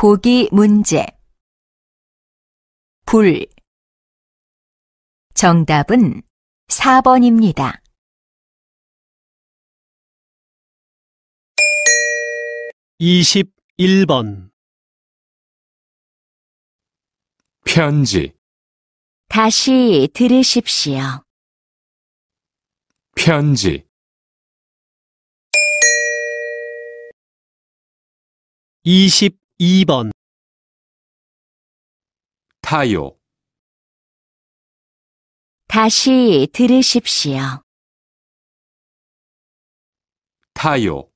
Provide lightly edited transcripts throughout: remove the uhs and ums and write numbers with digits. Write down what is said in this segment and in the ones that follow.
보기 문제. 불. 정답은 4번입니다. 21번. 편지, 다시 들으십시오. 편지, 22번. 타요, 다시 들으십시오. 타요,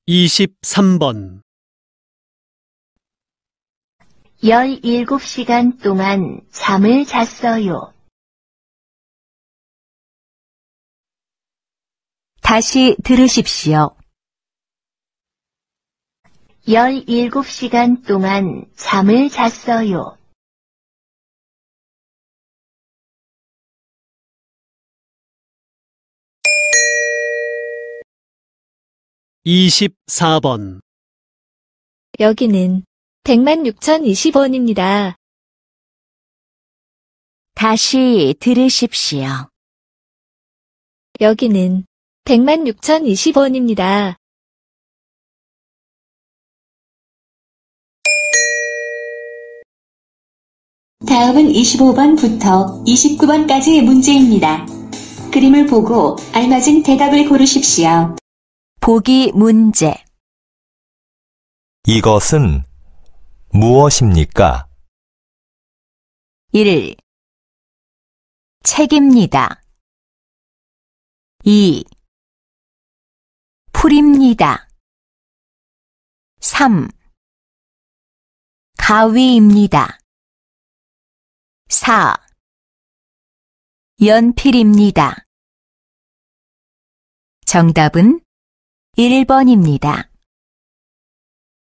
23번. 17시간 동안 잠을 잤어요. 다시 들으십시오. 17시간 동안 잠을 잤어요. 24번. 여기는 106,020원입니다. 다시 들으십시오. 여기는 106,020원입니다. 다음은 25번부터 29번까지의 문제입니다. 그림을 보고 알맞은 대답을 고르십시오. 보기 문제. 이것은 무엇입니까? 1. 책입니다. 2. 풀입니다. 3. 가위입니다. 4. 연필입니다. 정답은 1번입니다.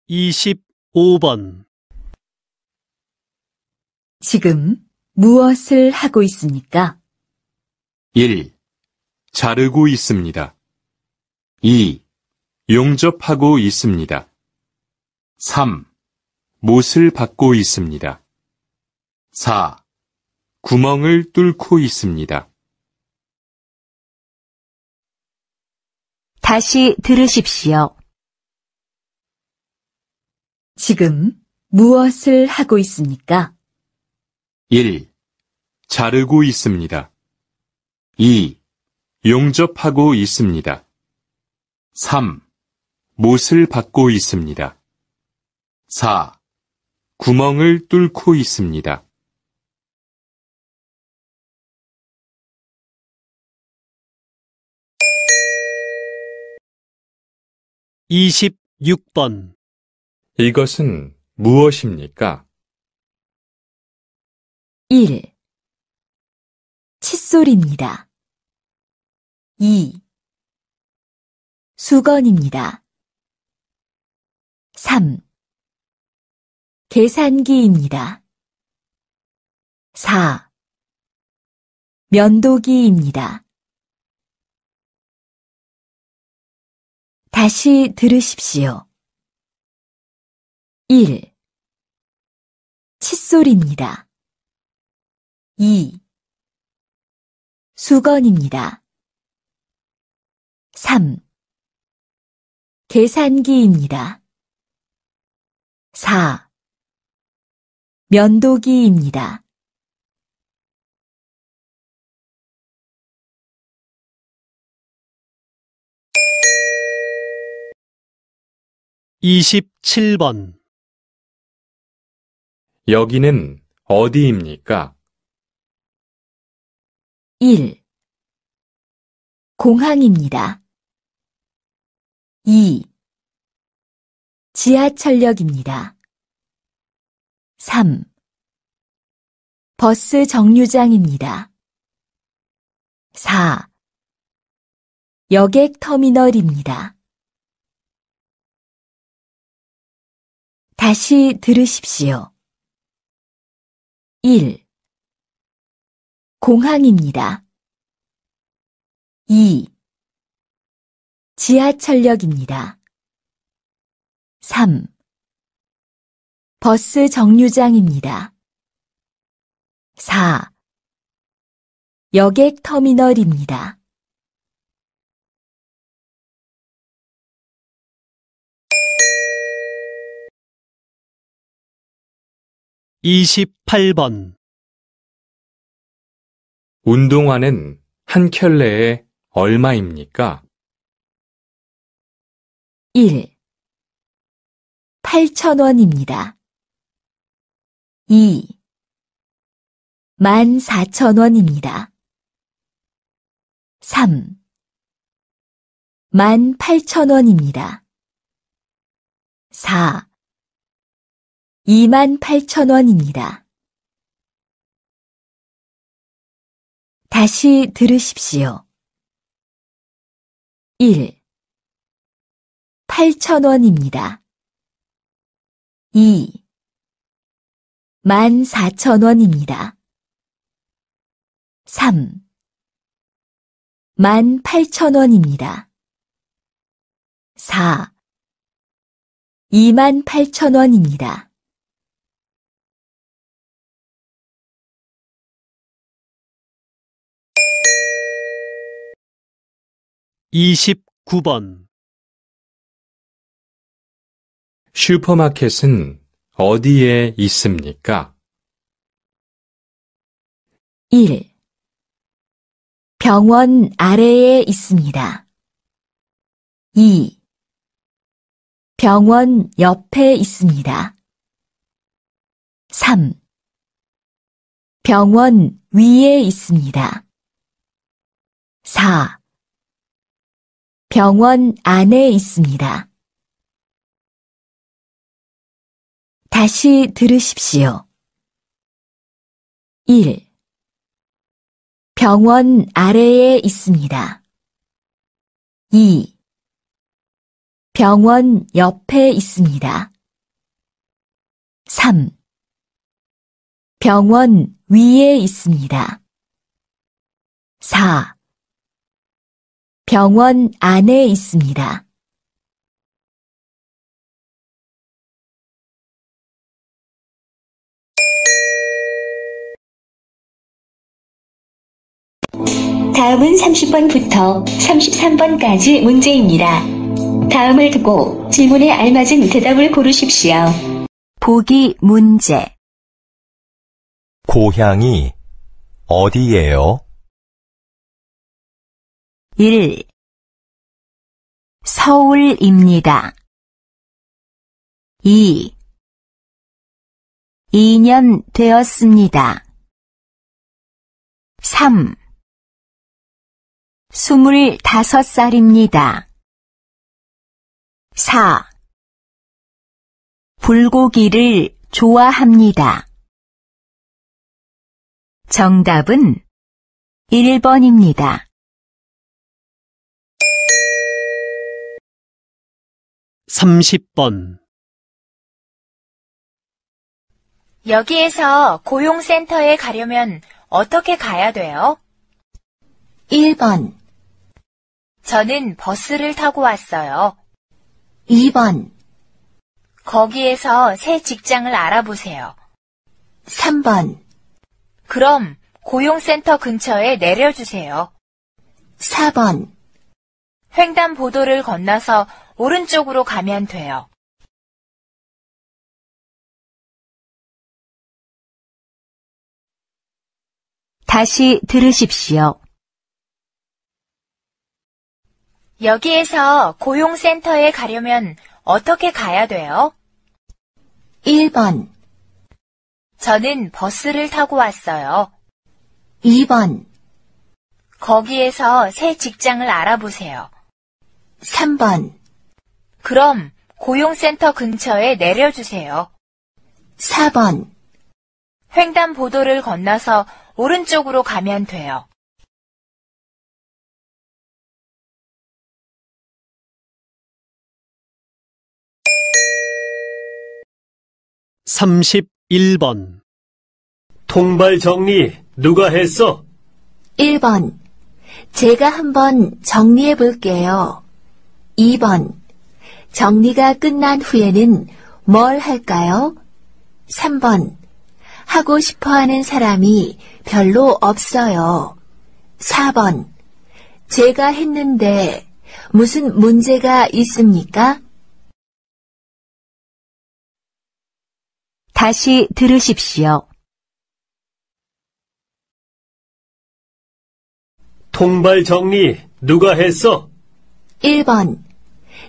25번. 지금 무엇을 하고 있습니까? 1. 자르고 있습니다. 2. 용접하고 있습니다. 3. 못을 받고 있습니다. 4. 구멍을 뚫고 있습니다. 다시 들으십시오. 지금 무엇을 하고 있습니까? 1. 자르고 있습니다. 2. 용접하고 있습니다. 3. 못을 받고 있습니다. 4. 구멍을 뚫고 있습니다. 26번. 이것은 무엇입니까? 1. 칫솔입니다. 2. 수건입니다. 3. 계산기입니다. 4. 면도기입니다. 다시 들으십시오. 1. 칫솔입니다. 2. 수건입니다. 3. 계산기입니다. 4. 면도기입니다. 27번. 여기는 어디입니까? 1. 공항입니다. 2. 지하철역입니다. 3. 버스 정류장입니다. 4. 여객터미널입니다. 다시 들으십시오. 1. 공항입니다. 2. 지하철역입니다. 3. 버스 정류장입니다. 4. 여객터미널입니다. 28번. 운동화는 한 켤레에 얼마입니까? 1. 8,000원입니다. 2. 14,000원입니다. 3. 18,000원입니다. 4. 28,000원입니다. 다시 들으십시오. 1. 8,000원입니다. 2. 14,000원입니다. 3. 18,000원입니다. 4. 28,000원입니다. (29번) 슈퍼마켓은 어디에 있습니까? 1. 병원 아래에 있습니다. 2. 병원 옆에 있습니다. 3. 병원 위에 있습니다. 4. 병원 안에 있습니다. 다시 들으십시오. 1. 병원 아래에 있습니다. 2. 병원 옆에 있습니다. 3. 병원 위에 있습니다. 4. 병원 안에 있습니다. 다음은 30번부터 33번까지 문제입니다. 다음을 듣고 질문에 알맞은 대답을 고르십시오. 보기 문제. 고향이 어디예요? 1. 서울입니다. 2. 2년 되었습니다. 3. 25살입니다. 4. 불고기를 좋아합니다. 정답은 1번입니다. 30번. 여기에서 고용센터에 가려면 어떻게 가야 돼요? 1번, 저는 버스를 타고 왔어요. 2번, 거기에서 새 직장을 알아보세요. 3번, 그럼 고용센터 근처에 내려주세요. 4번, 횡단보도를 건너서 오른쪽으로 가면 돼요. 다시 들으십시오. 여기에서 고용센터에 가려면 어떻게 가야 돼요? 1번, 저는 버스를 타고 왔어요. 2번, 거기에서 새 직장을 알아보세요. 3번, 그럼 고용센터 근처에 내려주세요. 4번, 횡단보도를 건너서 오른쪽으로 가면 돼요. (31번) 통발 정리 누가 했어? 1번, 제가 한번 정리해 볼게요. 2번. 정리가 끝난 후에는 뭘 할까요? 3번. 하고 싶어 하는 사람이 별로 없어요. 4번. 제가 했는데 무슨 문제가 있습니까? 다시 들으십시오. 통발 정리 누가 했어? 1번.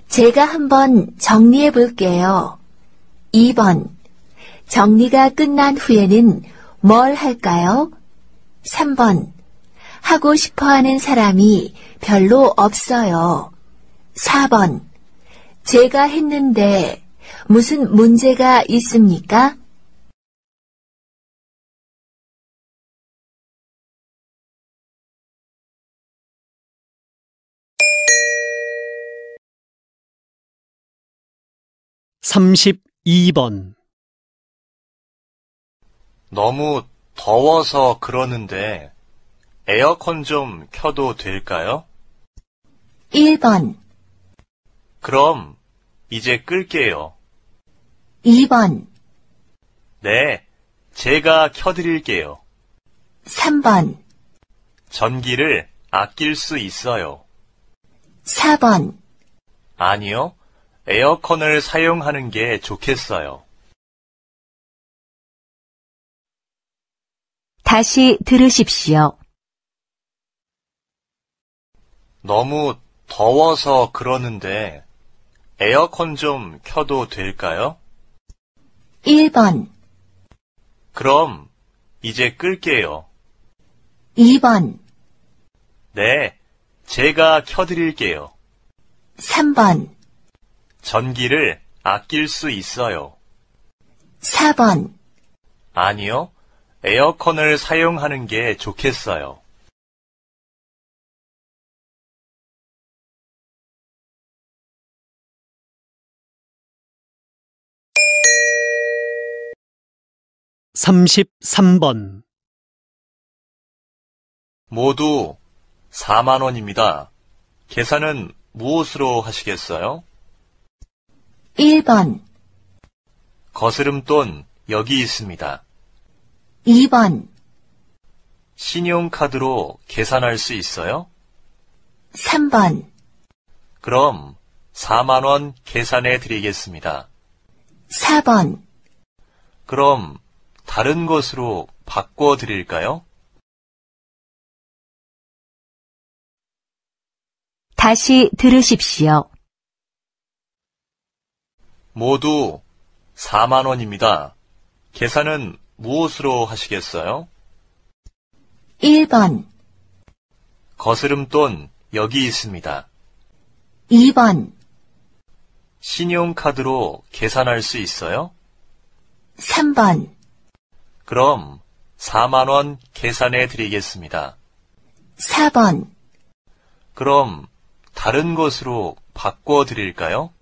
제가 한번 정리해 볼게요. 2번. 정리가 끝난 후에는 뭘 할까요? 3번. 하고 싶어 하는 사람이 별로 없어요. 4번. 제가 했는데 무슨 문제가 있습니까? (32번) 너무 더워서 그러는데 에어컨 좀 켜도 될까요? 1번. 그럼 이제 끌게요. 2번. 네, 제가 켜드릴게요. 3번. 전기를 아낄 수 있어요. 4번. 아니요, 에어컨을 사용하는 게 좋겠어요. 다시 들으십시오. 너무 더워서 그러는데 에어컨 좀 켜도 될까요? 1번. 그럼 이제 끌게요. 2번. 네, 제가 켜드릴게요. 3번. 전기를 아낄 수 있어요. 4번. 아니요, 에어컨을 사용하는 게 좋겠어요. (33번) 모두 4만 원입니다. 계산은 무엇으로 하시겠어요? 1번. 거스름돈 여기 있습니다. 2번. 신용카드로 계산할 수 있어요? 3번. 그럼 4만 원 계산해 드리겠습니다. 4번. 그럼 다른 것으로 바꿔 드릴까요? 다시 들으십시오. 모두 4만 원입니다. 계산은 무엇으로 하시겠어요? 1번. 거스름돈 여기 있습니다. 2번. 신용카드로 계산할 수 있어요? 3번. 그럼 4만 원 계산해 드리겠습니다. 4번. 그럼 다른 것으로 바꿔 드릴까요?